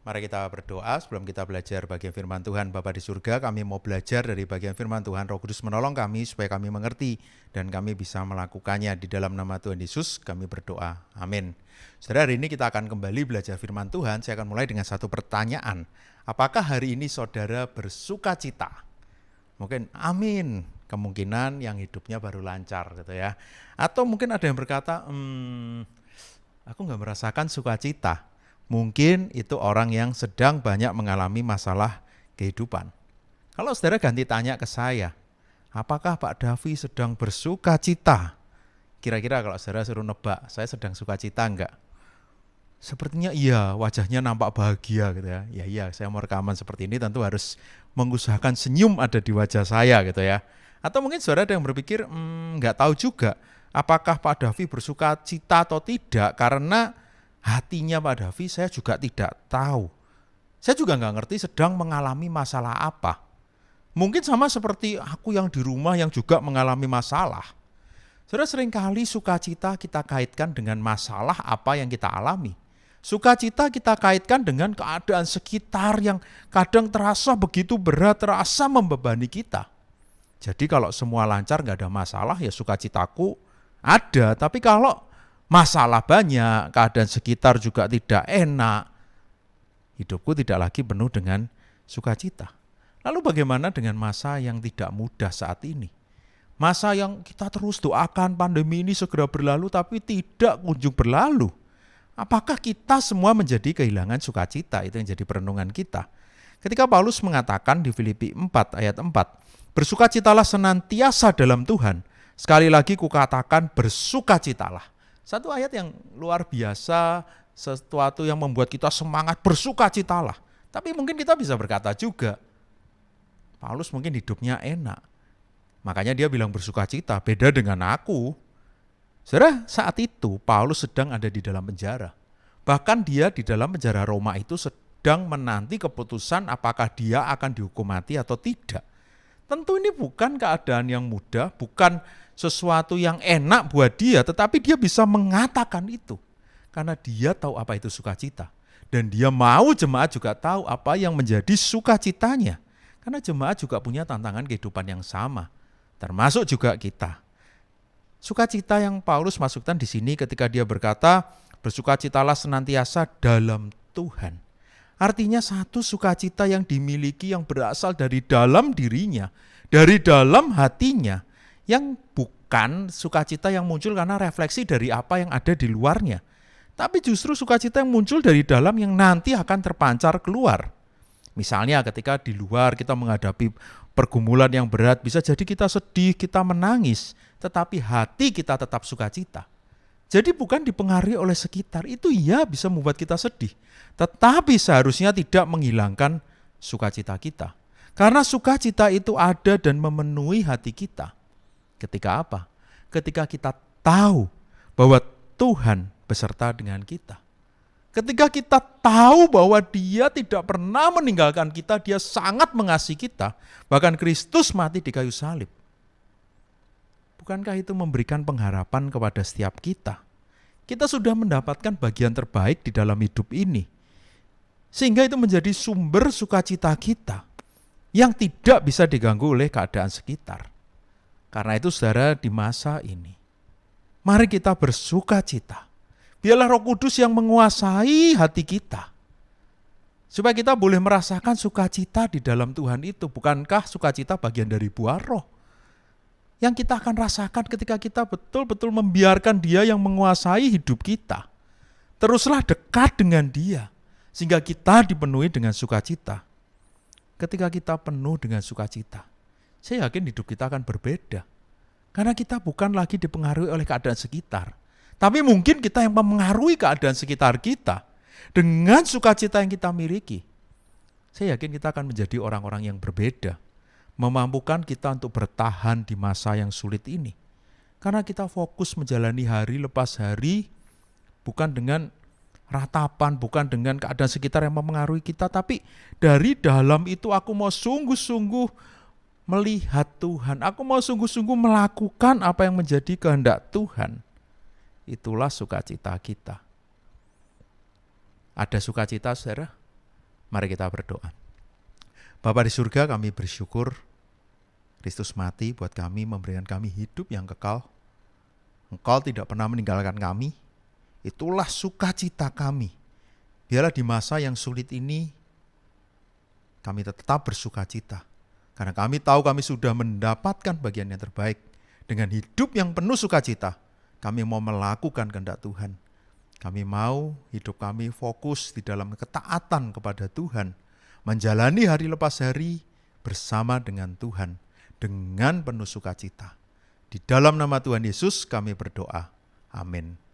Mari kita berdoa sebelum kita belajar bagian firman Tuhan. Bapa di surga, kami mau belajar dari bagian firman Tuhan. Roh Kudus menolong kami supaya kami mengerti dan kami bisa melakukannya. Di dalam nama Tuhan Yesus kami berdoa. Amin. Saudara, hari ini kita akan kembali belajar firman Tuhan. Saya akan mulai dengan satu pertanyaan. Apakah hari ini saudara bersuka cita? Mungkin amin. Kemungkinan yang hidupnya baru lancar gitu ya. Atau mungkin ada yang berkata, aku nggak merasakan sukacita. Mungkin itu orang yang sedang banyak mengalami masalah kehidupan. Kalau saudara ganti tanya ke saya, apakah Pak Davi sedang bersuka cita? Kira-kira kalau saudara suruh nebak, saya sedang suka cita enggak? Sepertinya iya, wajahnya nampak bahagia gitu ya. Ya iya, saya mau rekaman seperti ini tentu harus mengusahakan senyum ada di wajah saya gitu ya. Atau mungkin saudara ada yang berpikir, enggak tahu juga apakah Pak Davi bersuka cita atau tidak, karena hatinya Pak Davi saya juga tidak tahu. Saya juga nggak ngerti sedang mengalami masalah apa. Mungkin sama seperti aku yang di rumah yang juga mengalami masalah. Saudara, seringkali sukacita kita kaitkan dengan masalah apa yang kita alami. Sukacita kita kaitkan dengan keadaan sekitar yang kadang terasa begitu berat, terasa membebani kita. Jadi kalau semua lancar nggak ada masalah ya sukacitaku ada. Tapi kalau masalah banyak, keadaan sekitar juga tidak enak, hidupku tidak lagi penuh dengan sukacita. Lalu bagaimana dengan masa yang tidak mudah saat ini? Masa yang kita terus doakan pandemi ini segera berlalu tapi tidak kunjung berlalu. Apakah kita semua menjadi kehilangan sukacita? Itu yang jadi perenungan kita. Ketika Paulus mengatakan di Filipi 4 ayat 4, bersukacitalah senantiasa dalam Tuhan. Sekali lagi kukatakan bersukacitalah. Satu ayat yang luar biasa, sesuatu yang membuat kita semangat bersukacitalah. Tapi mungkin kita bisa berkata juga, Paulus mungkin hidupnya enak. Makanya dia bilang bersukacita, beda dengan aku. Saudara, saat itu Paulus sedang ada di dalam penjara. Bahkan dia di dalam penjara Roma itu sedang menanti keputusan apakah dia akan dihukum mati atau tidak. Tentu ini bukan keadaan yang mudah, bukan sesuatu yang enak buat dia, tetapi dia bisa mengatakan itu. Karena dia tahu apa itu sukacita. Dan dia mau jemaat juga tahu apa yang menjadi sukacitanya. Karena jemaat juga punya tantangan kehidupan yang sama. Termasuk juga kita. Sukacita yang Paulus masukkan di sini ketika dia berkata, bersukacitalah senantiasa dalam Tuhan. Artinya satu sukacita yang dimiliki yang berasal dari dalam dirinya, dari dalam hatinya, yang bukan sukacita yang muncul karena refleksi dari apa yang ada di luarnya. Tapi justru sukacita yang muncul dari dalam yang nanti akan terpancar keluar. Misalnya ketika di luar kita menghadapi pergumulan yang berat, bisa jadi kita sedih, kita menangis, tetapi hati kita tetap sukacita. Jadi bukan dipengaruhi oleh sekitar, itu ya bisa membuat kita sedih. Tetapi seharusnya tidak menghilangkan sukacita kita. Karena sukacita itu ada dan memenuhi hati kita. Ketika apa? Ketika kita tahu bahwa Tuhan beserta dengan kita. Ketika kita tahu bahwa Dia tidak pernah meninggalkan kita, Dia sangat mengasihi kita. Bahkan Kristus mati di kayu salib. Bukankah itu memberikan pengharapan kepada setiap kita? Kita sudah mendapatkan bagian terbaik di dalam hidup ini. Sehingga itu menjadi sumber sukacita kita yang tidak bisa diganggu oleh keadaan sekitar. Karena itu saudara di masa ini, mari kita bersuka cita. Biarlah Roh Kudus yang menguasai hati kita. Supaya kita boleh merasakan sukacita di dalam Tuhan itu. Bukankah sukacita bagian dari buah roh? Yang kita akan rasakan ketika kita betul-betul membiarkan Dia yang menguasai hidup kita. Teruslah dekat dengan Dia, sehingga kita dipenuhi dengan sukacita. Ketika kita penuh dengan sukacita, saya yakin hidup kita akan berbeda. Karena kita bukan lagi dipengaruhi oleh keadaan sekitar. Tapi mungkin kita yang memengaruhi keadaan sekitar kita. Dengan sukacita yang kita miliki, saya yakin kita akan menjadi orang-orang yang berbeda. Memampukan kita untuk bertahan di masa yang sulit ini. Karena kita fokus menjalani hari lepas hari, bukan dengan ratapan, bukan dengan keadaan sekitar yang memengaruhi kita. Tapi dari dalam itu aku mau sungguh-sungguh melihat Tuhan. Aku mau sungguh-sungguh melakukan apa yang menjadi kehendak Tuhan. Itulah sukacita kita. Ada sukacita, saudara? Mari kita berdoa. Bapa di surga, kami bersyukur Kristus mati buat kami, memberikan kami hidup yang kekal. Engkau tidak pernah meninggalkan kami. Itulah sukacita kami. Biarlah di masa yang sulit ini kami tetap bersukacita. Karena kami tahu kami sudah mendapatkan bagian yang terbaik. Dengan hidup yang penuh sukacita, kami mau melakukan kehendak Tuhan. Kami mau hidup kami fokus di dalam ketaatan kepada Tuhan. Menjalani hari lepas hari bersama dengan Tuhan. Dengan penuh sukacita. Di dalam nama Tuhan Yesus kami berdoa. Amin.